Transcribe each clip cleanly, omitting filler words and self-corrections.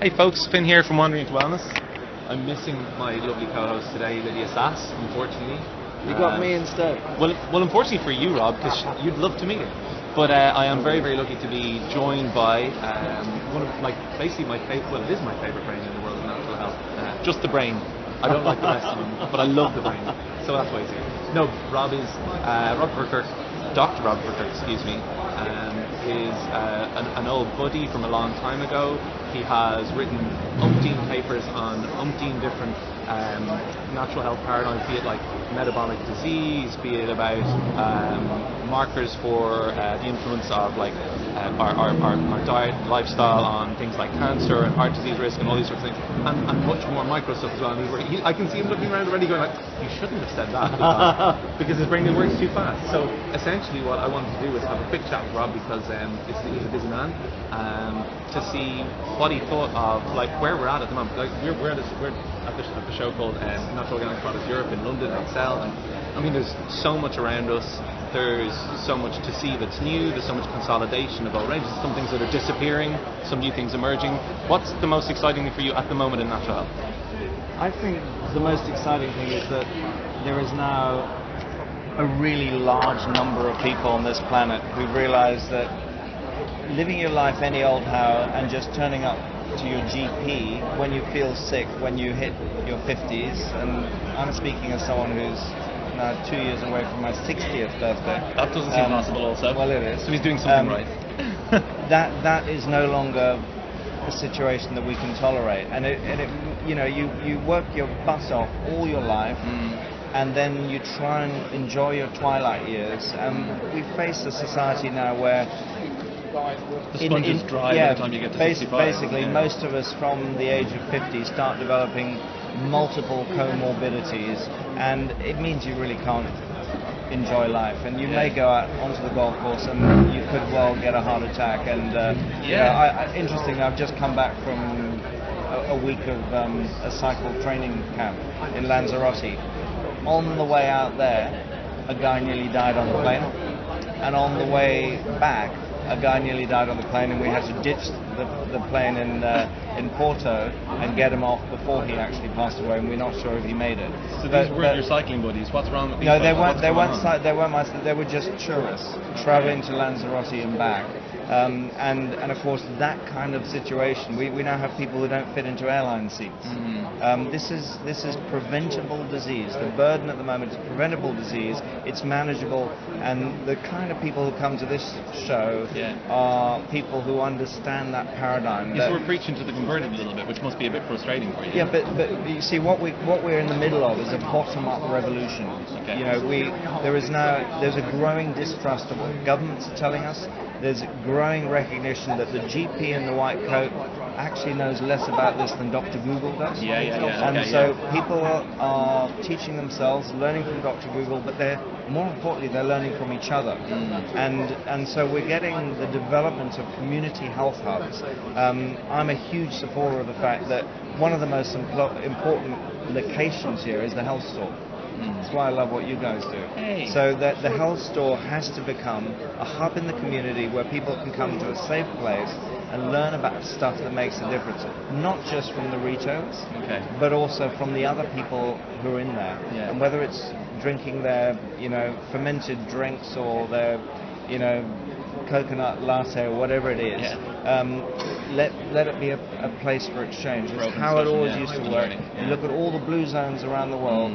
Hey folks, Finn here from Wandering into Wellness. I'm missing my lovely co-host today, Lydia Sass, unfortunately. You got me instead. Well, unfortunately for you, Rob, because you'd love to meet her. But I am very, very lucky to be joined by one of, basically my favorite. Well, it is my favorite brain in the world of natural health. Just the brain. I don't like the rest of them, but I love the brain. So that's why he's here. No, Rob is Rob Verkerk, Dr. Rob Verkerk, excuse me. Is an old buddy from a long time ago. He has written umpteen papers on umpteen different natural health paradigms, be it like metabolic disease, be it about markers for the influence of like our diet, lifestyle on things like cancer and heart disease risk and all these sorts of things, and much more micro stuff as well. And I can see him looking around already going like, you shouldn't have said that because his brain works too fast. So essentially what I wanted to do was have a quick chat with Rob because he's a busy man, to see what he thought of like where we're at the moment. Like we're at the show called Natural Organic Products Europe in London, Excel, and I mean there's so much around us. There's so much to see that's new. There's so much consolidation of old ranges. Some things that are disappearing, some new things emerging. What's the most exciting thing for you at the moment in natural health? I think the most exciting thing is that there is now a really large number of people on this planet who realize that living your life any old how and just turning up to your GP when you feel sick, when you hit your 50s, and I'm speaking as someone who's now 2 years away from my 60th birthday. That doesn't seem possible also. Well, it is. So he's doing something right. That is no longer a situation that we can tolerate. And you work your butt off all your life, and then you try and enjoy your twilight years. We face a society now where the sponge is dry by the time you get to 65. Basically, most of us from the age of 50 start developing multiple comorbidities, and it means you really can't enjoy life. And you may go out onto the golf course and you could well get a heart attack. And interesting, I've just come back from a week of a cycle training camp in Lanzarote. On the way out there, a guy nearly died on the plane, and on the way back, a guy nearly died on the plane, and we had to ditch the plane in Porto and get him off before he actually passed away, and we're not sure if he made it. So these weren't your cycling buddies? What's wrong with these? No, they were just tourists traveling to Lanzarote and back. And of course that kind of situation, we now have people who don't fit into airline seats. This is preventable disease. The burden at the moment is preventable disease. It's manageable, and the kind of people who come to this show are people who understand that paradigm. Yes, we're preaching to the converted a little bit, which must be a bit frustrating for you. Yeah, but you see, what we're in the middle of is a bottom-up revolution. Okay. You know, there's a growing distrust of what governments are telling us. There's a growing recognition that the GP in the white coat actually knows less about this than Dr. Google does. And so people are teaching themselves, learning from Dr. Google, but more importantly, they're learning from each other. And so we're getting the development of community health hubs. I'm a huge supporter of the fact that one of the most important locations here is the health store. That's why I love what you guys do. Hey. So that the health store has to become a hub in the community where people can come to a safe place and learn about stuff that makes a difference, not just from the retailers, but also from the other people who are in there. And whether it's drinking their, fermented drinks or their, coconut latte or whatever it is, let it be a place for exchange. It's how it always used to work. You look at all the blue zones around the world,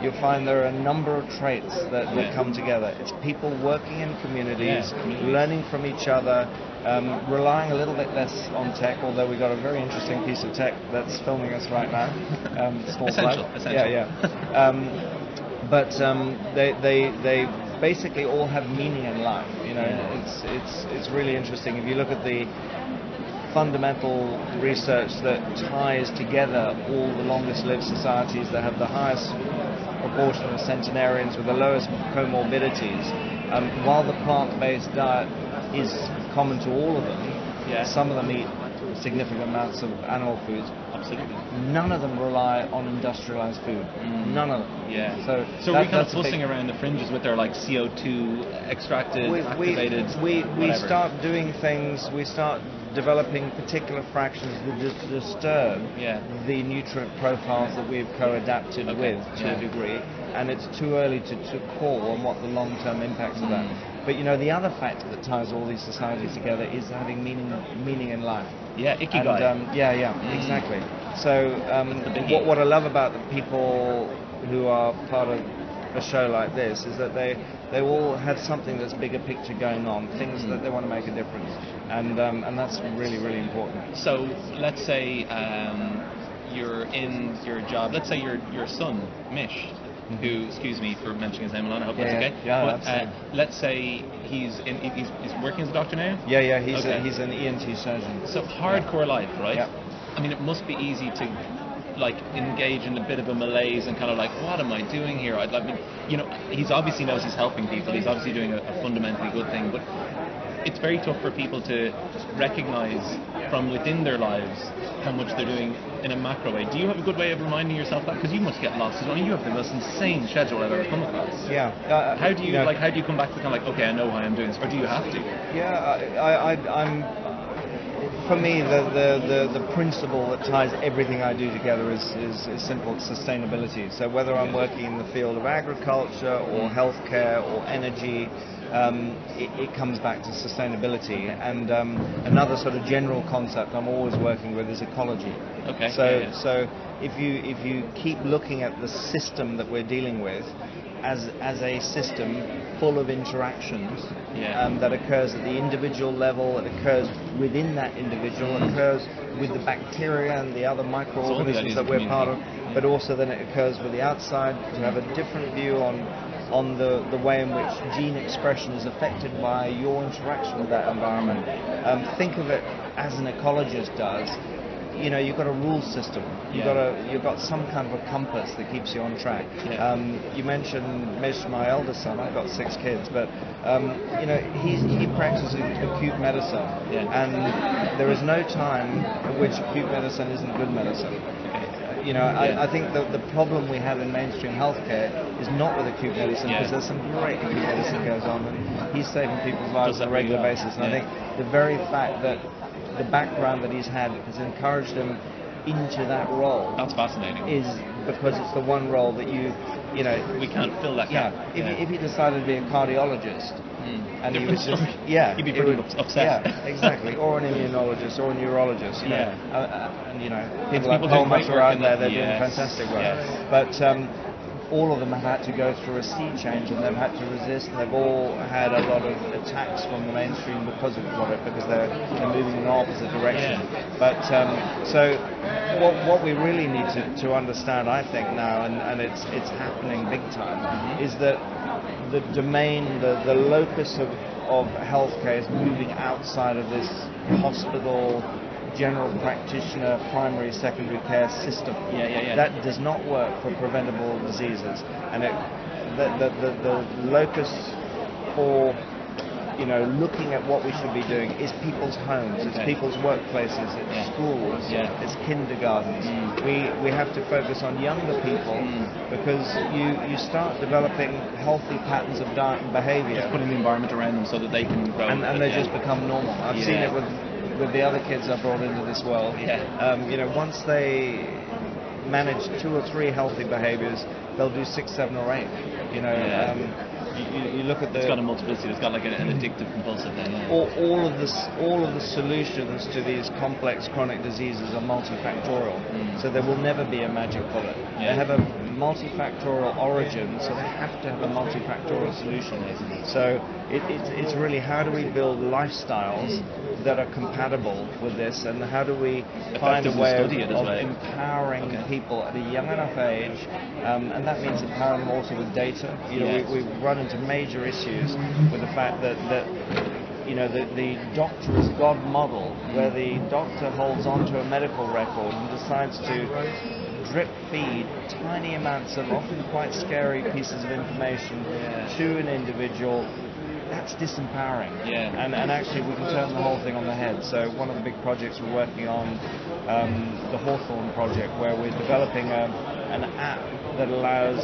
you'll find there are a number of traits that come together. It's people working in communities, learning from each other, relying a little bit less on tech, although we've got a very interesting piece of tech that's filming us right now. Essential. But they basically all have meaning in life. It's really interesting. If you look at the fundamental research that ties together all the longest lived societies that have the highest proportion of centenarians with the lowest comorbidities, while the plant-based diet is common to all of them, some of them eat significant amounts of animal foods. Absolutely. None of them rely on industrialized food. None of them. Yeah. So we're kind of fussing around the fringes with their like CO2 extracted, activated. We start doing things. We start developing particular fractions that disturb the nutrient profiles that we've co-adapted with to a degree, and it's too early to call on what the long-term impacts of that. But the other factor that ties all these societies together is having meaning in life. Yeah, ikigai. Exactly. So what I love about the people who are part of a show like this is that they all have something that's bigger picture going on, things that they want to make a difference, and that's really, really important. So let's say you're in your job. Let's say your son, Mish, who, excuse me for mentioning his name alone, I hope that's okay. But let's say he's working as a doctor now? Yeah, he's an ENT surgeon. So hardcore life, right? Yeah. I mean, it must be easy to engage in a bit of a malaise and kind of what am I doing here? He's obviously knows he's helping people. He's obviously doing a fundamentally good thing, but it's very tough for people to recognize from within their lives how much they're doing in a macro way. Do you have a good way of reminding yourself that? Because you must get lost. I mean, you have the most insane schedule I've ever come across. Yeah. How do you come back to kind of okay, I know how I'm doing this, or do you have to? Yeah, I'm. For me, the principle that ties everything I do together is simple: it's sustainability. So whether I'm working in the field of agriculture or healthcare or energy, it comes back to sustainability. And another sort of general concept I'm always working with is ecology. Okay. So if you keep looking at the system that we're dealing with as a system full of interactions that occurs at the individual level, it occurs within that individual, it occurs with the bacteria and the other microorganisms that we're part of, but also then it occurs with the outside, to have a different view on the way in which gene expression is affected by your interaction with that environment. Think of it as an ecologist does. You've got a rule system. You've got some kind of a compass that keeps you on track. You mentioned Mish, my eldest son. I've got 6 kids, but he practices acute medicine, and there is no time in which acute medicine isn't good medicine. I think the problem we have in mainstream healthcare is not with acute medicine, because there's some great acute medicine goes on, and he's saving people's lives on a regular basis. And I think the very fact that the background that he's had has encouraged him into that role. That's fascinating. Is because it's the one role that we can't fill that gap. If he decided to be a cardiologist, and he was just he'd be pretty upset. Yeah, exactly. Or an immunologist or a neurologist. And people like Paul are out there. They're doing fantastic work. But all of them have had to go through a sea change, and they've had to resist, and they've all had a lot of attacks from the mainstream because they're moving in the opposite direction. But so what we really need to understand, I think now, and it's happening big time, is that the domain, the locus of healthcare is moving outside of this hospital, general practitioner, primary, secondary care system. That does not work for preventable diseases, and the locus for looking at what we should be doing is people's homes, it's people's workplaces, it's schools, it's kindergartens. We have to focus on younger people, because you start developing healthy patterns of diet and behavior. Just putting the environment around them so that they can grow. And they just become normal. I've seen it with the other kids I brought into this world. Once they manage 2 or 3 healthy behaviors, they'll do 6, 7, or 8. You look at it's got a multiplicity. It's got like an addictive compulsive thing. All of the solutions to these complex chronic diseases are multifactorial. So there will never be a magic bullet. They have a multifactorial origin, so they have to have a multifactorial solution. So it's really, how do we build lifestyles that are compatible with this, and how do we find a way of empowering people at a young enough age, and that means empowering them also with data. We've run into major issues with the fact that the doctor is God model, where the doctor holds on to a medical record and decides to drip feed tiny amounts of often quite scary pieces of information to an individual. That's disempowering. And actually we can turn the whole thing on the head. So one of the big projects we're working on, the Hawthorne Project, where we're developing an app that allows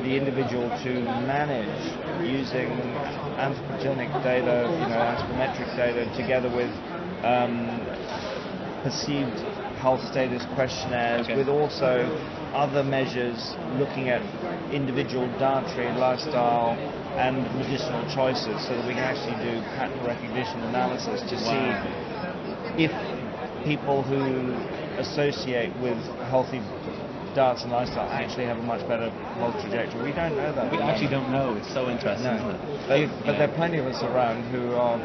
the individual to manage, using anthropogenic data, anthropometric data, together with perceived health status questionnaires, with also other measures looking at individual dietary, lifestyle, and medicinal choices, so that we can actually do pattern recognition analysis to see if people who associate with healthy diets and lifestyle actually have a much better health trajectory. We don't know that. We actually don't know. It's so interesting, isn't it? But there are plenty of us around who are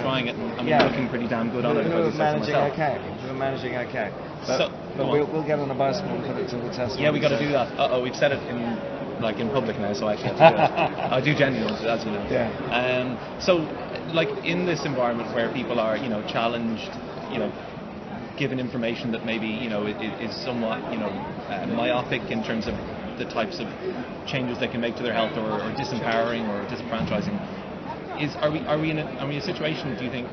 trying it and looking pretty damn good on it. Who are managing okay. But we'll get on a bicycle and put it to the test. Yeah, we got to do that. We've said it in public now, so I actually have to do it. I do genuine, as you know. Yeah. So, like in this environment where people are, challenged, given information that maybe is somewhat myopic in terms of the types of changes they can make to their health, or disempowering or disenfranchising, are we in a situation, do you think,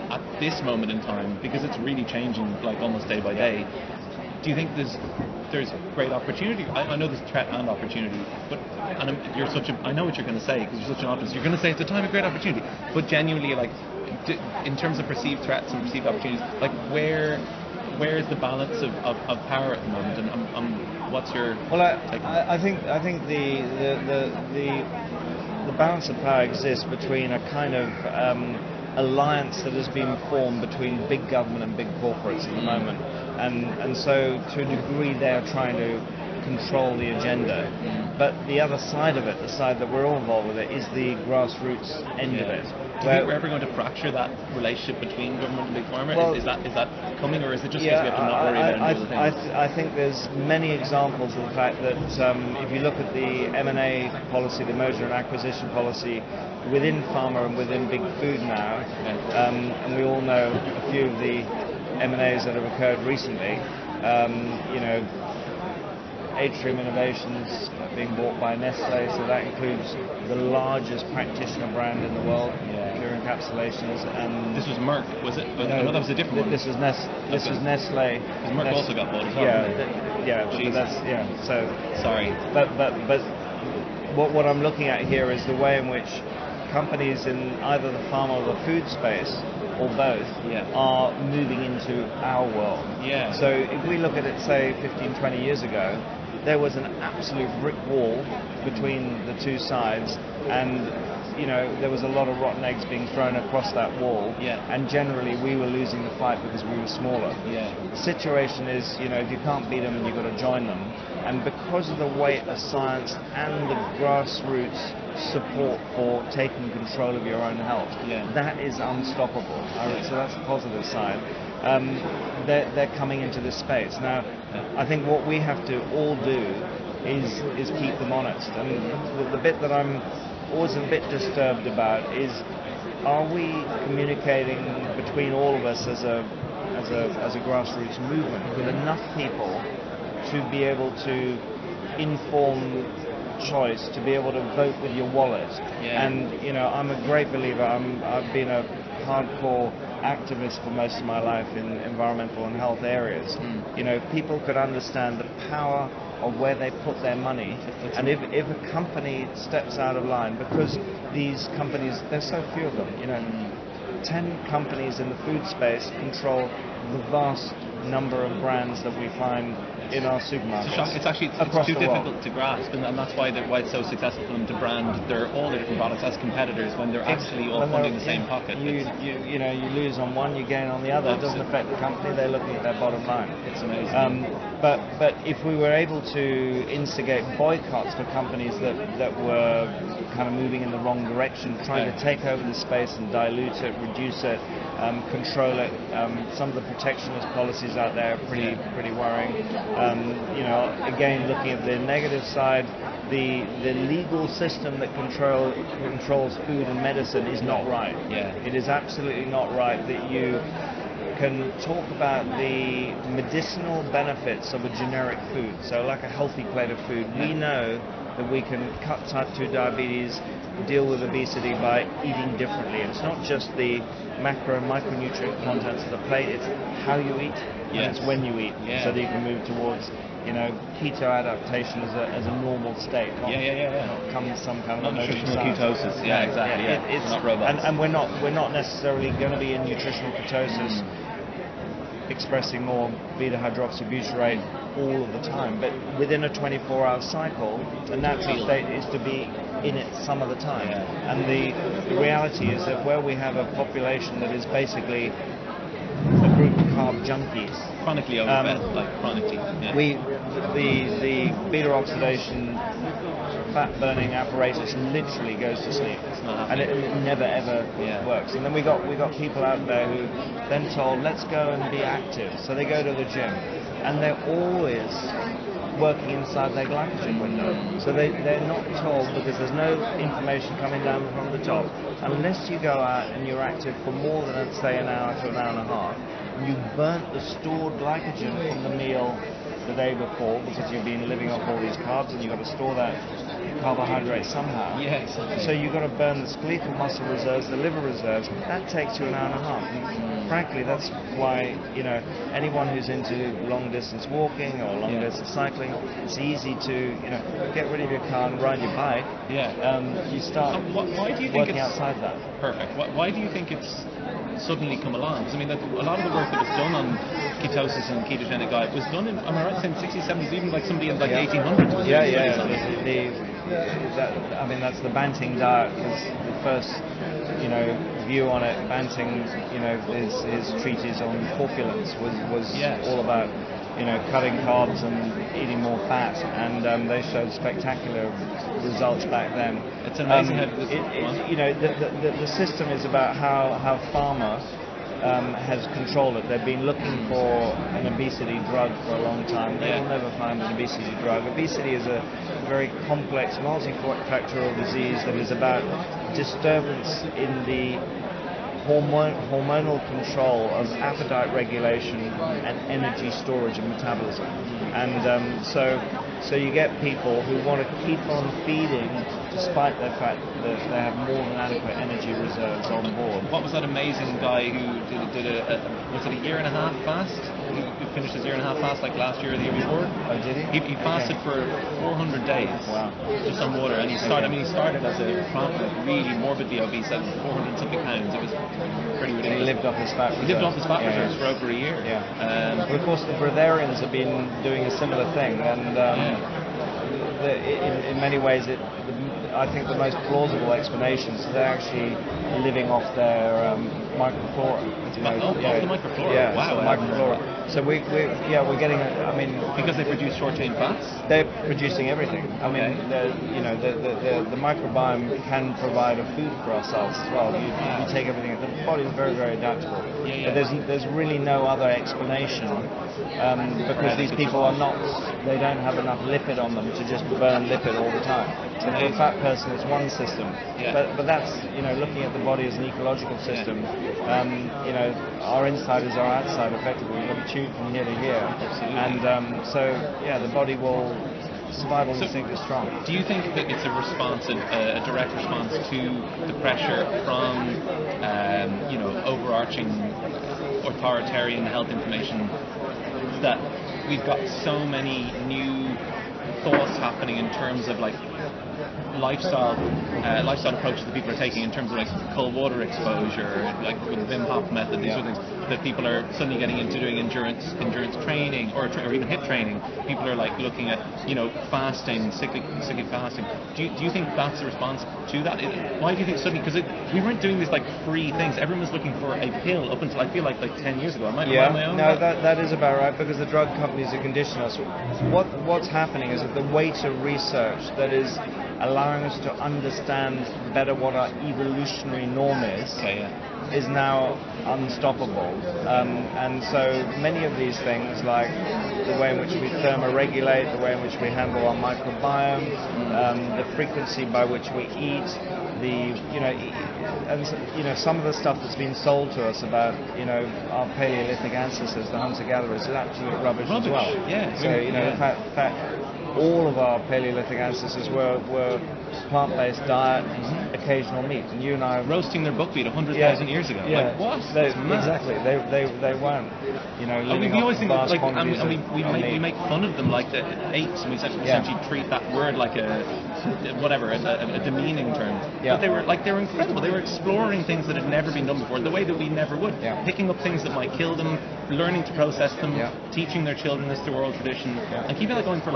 at this moment in time, because it's really changing like almost day by day, do you think there's great opportunity? I know there's threat and opportunity, but I know what you're going to say, because you're such an optimist. You're going to say it's a time of great opportunity, but genuinely, like in terms of perceived threats and perceived opportunities, like where is the balance of power at the moment, and what's your take on it? I think the balance of power exists between a kind of alliance that has been formed between big government and big corporates at the moment, and so to a degree they are trying to control the agenda. But the other side of it, the side that we're all involved with it, is the grassroots end of it. Do you think we're ever going to fracture that relationship between government and big pharma? Well, is that coming, or is it just because we have to not worry about any other things? I think there's many examples of the fact that if you look at the M&A policy, the merger and acquisition policy within pharma and within big food now, and we all know a few of the M&As that have occurred recently, Atrium Innovations being bought by Nestle, so that includes the largest practitioner brand in the world, Pure Encapsulations. And this was Merck, was it? No, that was a different one. This was Nestle. Because Merck also got bought as well. So sorry. But what I'm looking at here is the way in which companies in either the pharma or the food space, or both, are moving into our world. So if we look at it, say, 15, 20 years ago, there was an absolute brick wall between the two sides, and there was a lot of rotten eggs being thrown across that wall, and generally we were losing the fight because we were smaller. The situation is, if you can't beat them, you've got to join them. And because of the weight of science and the grassroots support for taking control of your own health, that is unstoppable. So that's the positive side. They're coming into this space. Now, I think what we have to all do is keep them honest. And the bit that I'm always a bit disturbed about is, are we communicating between all of us as a grassroots movement with enough people to be able to inform choice, to be able to vote with your wallet? And I'm a great believer. I've been a hardcore activist for most of my life in environmental and health areas. If people could understand the power of where they put their money, and if a company steps out of line, because these companies, there's so few of them, 10 companies in the food space control the vast number of brands that we find in our supermarkets. It's too difficult to grasp, and that's why it's so successful for them to brand all their different products as competitors when they're actually all funding the same pocket. You lose on one, you gain on the other. It doesn't affect the company. They're looking at their bottom line. It's amazing. But if we were able to instigate boycotts for companies that were kind of moving in the wrong direction, trying to take over the space and dilute it, reduce it, control it, some of the protectionist policies out there are pretty worrying. Again, looking at the negative side, the legal system that controls food and medicine is not right. It is absolutely not right that you can talk about the medicinal benefits of a generic food, so like a healthy plate of food. We know that we can cut type 2 diabetes, deal with obesity by eating differently. It's not just the macro and micronutrient contents of the plate, it's how you eat, and it's when you eat, so that you can move towards keto adaptation as a normal state. Not come some kind of nutritional ketosis. Yeah, exactly. It's not robots. And we're not necessarily going to be in nutritional ketosis, expressing more beta-hydroxybutyrate all of the time. But within a 24-hour cycle, the natural state is to be in it some of the time. Yeah. And the reality is that where we have a population that is basically a group of carb junkies, chronically overfed, chronically. Yeah. The beta oxidation fat burning apparatus literally goes to sleep, and it never ever works. And then we got people out there who then told, let's go and be active. So they go to the gym, and they're always working inside their glycogen window. So they're not told, because there's no information coming down from the top, unless you go out and you're active for more than, say, an hour to an hour and a half, and you've burnt the stored glycogen from the meal the day before, because you've been living off all these carbs, and you've got to store that carbohydrate somehow. Yes. So you've got to burn the skeletal muscle reserves, the liver reserves. That takes you an hour and a half. And frankly, that's why anyone who's into long distance walking or long distance cycling, it's easy to get rid of your car and ride your bike. Yeah. You start why do you think working outside that. Perfect. Why do you think it's suddenly come along? Because I mean, a lot of the work that was done on ketosis and ketogenic diet was done in, am I right saying, 60s, 70s, even like somebody in the 1800s was doing studies on it. That's the Banting diet was the first view on it. Banting, his treatise on corpulence was all about cutting carbs and eating more fat, and they showed spectacular results back then. It's amazing how the system is about how pharma has controlled it. They've been looking for an obesity drug for a long time. They will never find an obesity drug. Obesity is a very complex, multifactorial disease that is about disturbance in the hormonal control of appetite regulation and energy storage and metabolism. And so you get people who want to keep on feeding despite the fact that they have more than adequate energy reserves on board. What was that amazing guy who did was it a year and a half fast? He finished his year and a half fast like last year or the year before. Oh, did he? He fasted for 400 days. Wow. Just on water. And he started, he started as a really morbidly obese at 400 something pounds. It was pretty ridiculous. And he lived off his fat reserves. He lived off his fat reserves for over a year. Yeah. But of course the breatharians have been doing a similar thing, and in many ways I think the most plausible explanation is they're actually living off their microflora. The microflora. Yeah, wow. So microflora. So we're getting. Because they produce short chain fats. They're producing everything. I mean, the microbiome can provide a food for our cells as well. You take everything. The body is very, very adaptable. But there's really no other explanation because these people they don't have enough lipid on them to just burn lipid all the time. So for a fat person, it's one system. But that's looking at the body as an ecological system. Our inside is our outside. Effectively, we've got to tune from here to here. Absolutely. And the body will. Survival instinct is strong. Do you think that it's a response, a direct response to the pressure from, overarching authoritarian health information, that we've got so many new thoughts happening in terms of lifestyle approaches that people are taking in terms of cold water exposure, like with the Wim Hof method, these are things that people are suddenly getting into doing endurance training or even HIIT training. People are looking at fasting, cyclic fasting. Do you think that's a response to that? Why do you think suddenly? Because we weren't doing these free things. Everyone was looking for a pill up until I feel like 10 years ago. Am I on my own? No, that is about right, because the drug companies are conditioning us. What's happening is that the weight of research that is allowing us to understand better what our evolutionary norm is now unstoppable. And so many of these things, like the way in which we thermoregulate, the way in which we handle our microbiome, the frequency by which we eat, some of the stuff that's been sold to us about our Paleolithic ancestors, the hunter-gatherers, is absolute rubbish as well. Yeah. So the fact all of our Paleolithic ancestors were plant-based diet, occasional meat. And you and I roasting their buckwheat 100,000 years ago. Yeah, like, what? Exactly. They weren't. You know, living we always off think vast like, quantities we make fun of them like the apes, and we essentially treat that word like a demeaning term. Yeah. But they were incredible. They were exploring things that had never been done before, the way that we never would. Yeah. Picking up things that might kill them, learning to process them, teaching their children this through oral tradition, and keeping that going for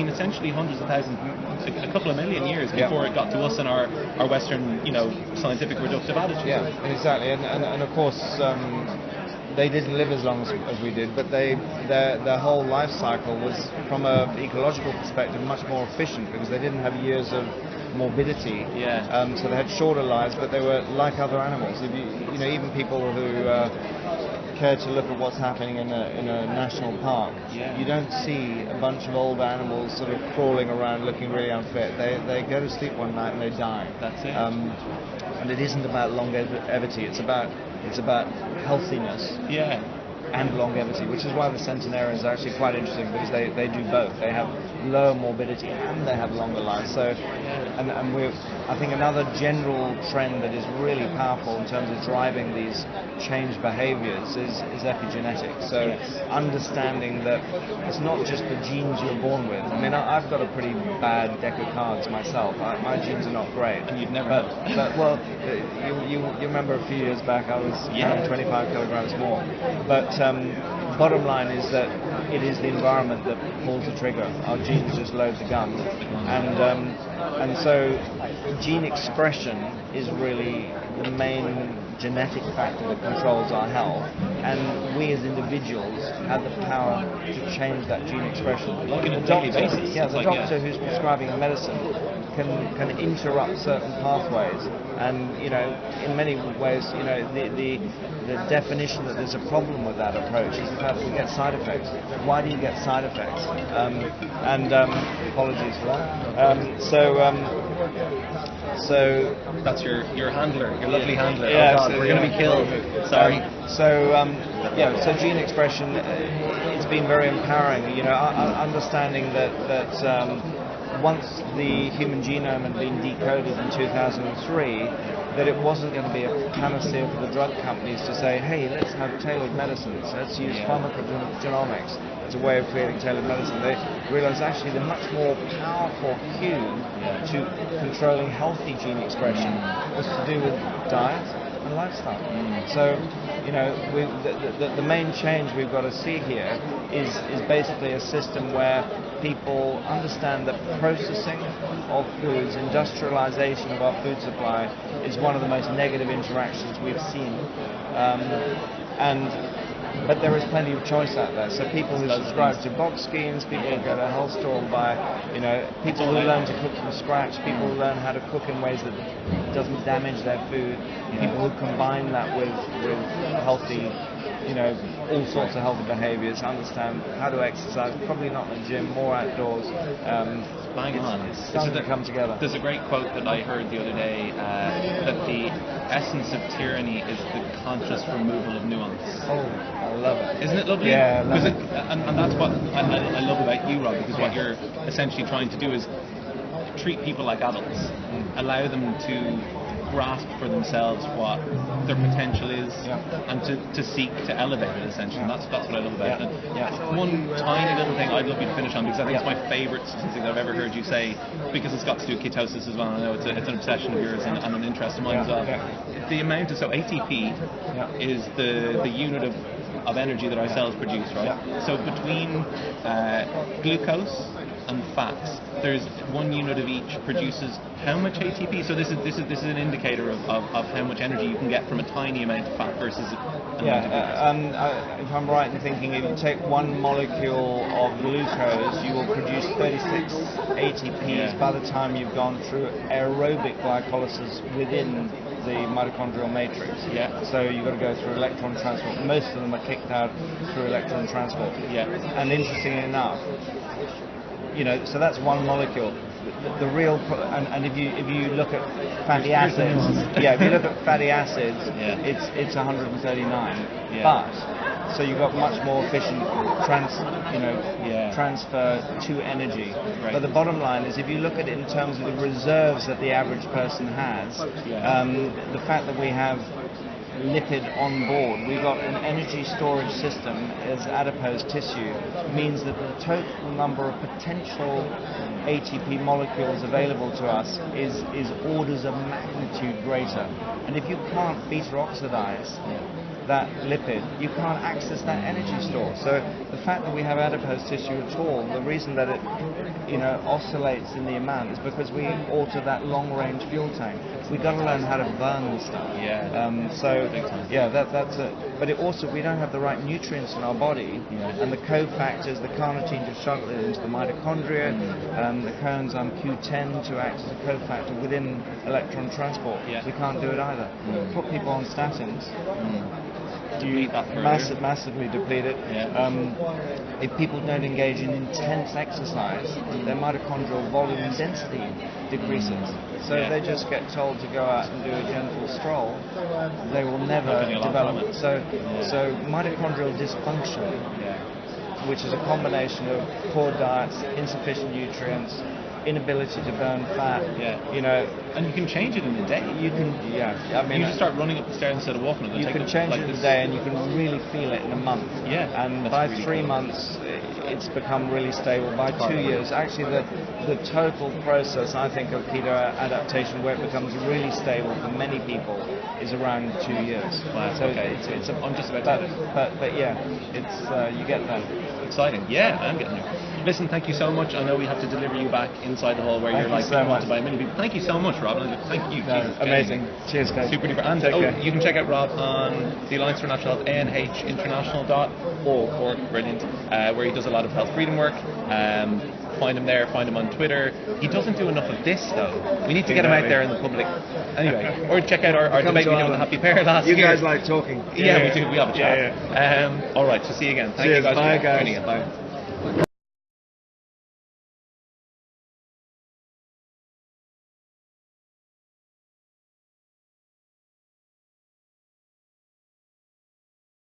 essentially hundreds of thousands, a couple of million years before it got to us and our Western, scientific reductive attitude. Yeah, exactly. And of course, they didn't live as long as we did, but their whole life cycle was, from an ecological perspective, much more efficient because they didn't have years of morbidity. Yeah. So they had shorter lives, but they were like other animals. If even people who care to look at what's happening in a national park, you don't see a bunch of old animals sort of crawling around looking really unfit. They go to sleep one night and they die. That's it. And it isn't about longevity. It's about healthiness. Yeah. And longevity, which is why the centenarians are actually quite interesting, because they do both. They have lower morbidity and they have longer lives. So, I think another general trend that is really powerful in terms of driving these changed behaviors is epigenetics. So understanding that it's not just the genes you're born with. I mean, I've got a pretty bad deck of cards myself. My genes are not great. And you've never. But you remember a few years back I was 25 kilograms more. But bottom line is that it is the environment that pulls the trigger. Our genes just load the gun, and so gene expression is really the main genetic factor that controls our health, and we as individuals have the power to change that gene expression. The doctor who's prescribing a medicine can interrupt certain pathways, and in many ways, the definition that there's a problem with that approach is the fact that we get side effects. Why do you get side effects? Apologies for that. So that's your handler, your lovely handler. Yeah, oh God, we're going to be killed. Sorry. So gene expression, it's been very empowering. Understanding that once the human genome had been decoded in 2003, that it wasn't going to be a panacea for the drug companies to say, hey, let's have tailored medicines, let's use pharmacogenomics as a way of creating tailored medicine. They realized actually the much more powerful cue to controlling healthy gene expression was to do with diet and lifestyle. So, the main change we've got to see here is basically a system where people understand that processing of foods, industrialization of our food supply, is one of the most negative interactions we've seen. But there is plenty of choice out there. So people who subscribe to box schemes, people who go to a health store and buy, people who learn to cook from scratch, people who learn how to cook in ways that doesn't damage their food, people who combine that with healthy, all sorts of healthy behaviors, understand how to exercise, probably not in the gym, more outdoors. Bang on. It's starting to come together. There's a great quote that I heard the other day, that the essence of tyranny is the conscious removal of nuance. Oh, I love it. Isn't it lovely? Yeah, I love it. And that's what I love about you, Rob, because what you're essentially trying to do is treat people like adults, allow them to grasp for themselves what their potential is, and to seek to elevate it, essentially. And that's what I love about it. One tiny little thing I'd love you to finish on, because I think it's my favourite statistic that I've ever heard you say, because it's got to do with ketosis as well. I know it's an obsession of yours and an interest of mine as well. The amount of ATP is the unit of energy that our cells produce, right? So between glucose and fats, there's 1 unit of each produces how much ATP? So this is an indicator of how much energy you can get from a tiny amount of fat versus if I'm right in thinking, if you take 1 molecule of glucose, you will produce 36 ATPs by the time you've gone through aerobic glycolysis within the mitochondrial matrix. So you've got to go through electron transport. Most of them are kicked out through electron transport. And interestingly enough, so that's 1 molecule. The real and if you look at fatty acids, if you look at fatty acids, it's 139. But So you've got much more efficient transfer to energy. But the bottom line is, if you look at it in terms of the reserves that the average person has, the fact that we have lipid on board, we've got an energy storage system as adipose tissue, means that the total number of potential ATP molecules available to us is orders of magnitude greater. And if you can't beta oxidize that lipid, you can't access that energy store. So the fact that we have adipose tissue at all, the reason that it oscillates in the amount is because we alter that long-range fuel tank. We've got to learn how to burn this stuff. That's it. But it also, we don't have the right nutrients in our body, and the cofactors, the carnitine to shuttle it into the mitochondria, the coenzyme Q10 to act as a cofactor within electron transport. We can't do it either. Put people on statins. You massively deplete it. If people don't engage in intense exercise, their mitochondrial volume and density decreases. So if they just get told to go out and do a gentle stroll, they will never develop. So mitochondrial dysfunction, which is a combination of poor diets, insufficient nutrients, inability to burn fat, and you can change it in a day. You can, you just start running up the stairs instead of walking. You can change it in a day, and you can really feel it in a month. And by really 3 months, it's become really stable. By 2 years, actually, the total process, I think, of keto adaptation, where it becomes really stable for many people, is around 2 years. So I'm just about to. But it's you get there. Exciting. I'm getting there. Listen, thank you so much. I know we have to deliver you back inside the hall where you're like being wanted by many people. Thank you so much, Rob. Thank you. Amazing. Cheers, guys. Super duper. And you can check out Rob on the Alliance for Natural Health, ANHinternational.org. Brilliant. Where he does a lot of health freedom work. Find him there. Find him on Twitter. He doesn't do enough of this though. We need to get him out there in the public. Anyway, or check out our debate we did with the Happy Pair last year. You guys like talking. We do. We have a chat. All right. So see you again. Thank you guys. Bye, for guys. joining in. Bye.